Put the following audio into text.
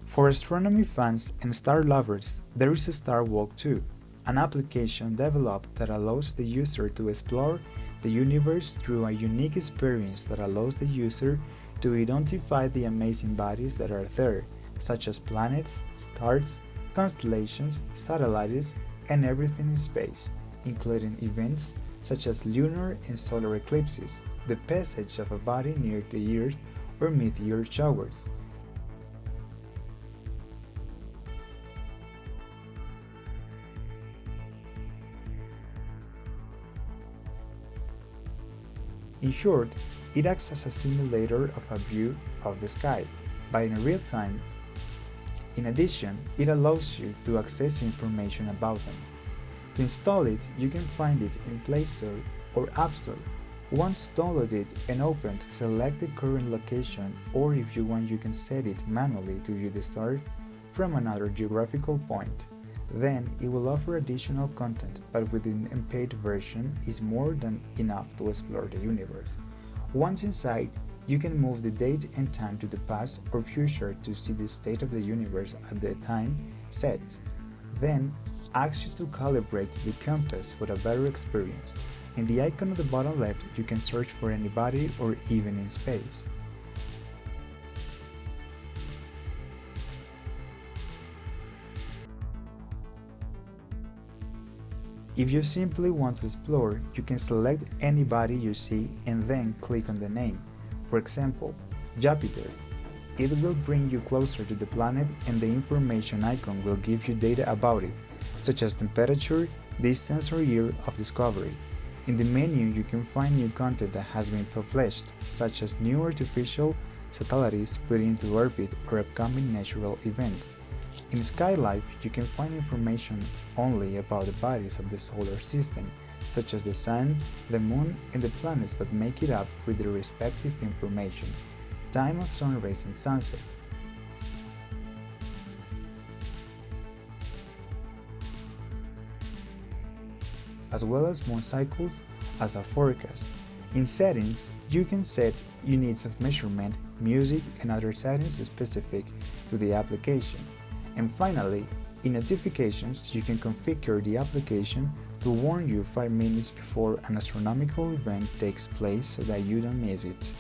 For astronomy fans and star lovers, there is a Star Walk too, an application developed that allows the user to explore the universe through a unique experience that allows the user to identify the amazing bodies that are there, such as planets, stars, constellations, satellites, and everything in space, including events such as lunar and solar eclipses, the passage of a body near the Earth, or meteor showers. In short, it acts as a simulator of a view of the sky, but in real time. In addition, it allows you to access information about them. To install it, you can find it in Play Store or App Store. Once downloaded and opened, select the current location, or if you want, you can set it manually to view the star from another geographical point. Then it will offer additional content, but with the unpaid version is more than enough to explore the universe. Once inside, you can move the date and time to the past or future to see the state of the universe at the time set. Then, asks you to calibrate the compass for a better experience. In the icon at the bottom left, you can search for anybody or even in space. If you simply want to explore, you can select anybody you see and then click on the name. For example, Jupiter. It will bring you closer to the planet, and the information icon will give you data about it, such as temperature, distance, or year of discovery. In the menu, you can find new content that has been published, such as new artificial satellites put into orbit or upcoming natural events. In Skylife, you can find information only about the bodies of the solar system, such as the Sun, the Moon, and the planets that make it up with their respective information, time of sunrise and sunset, as well as moon cycles as a forecast. In settings, you can set units of measurement, music, and other settings specific to the application. And finally, in notifications, you can configure the application to warn you 5 minutes before an astronomical event takes place so that you don't miss it.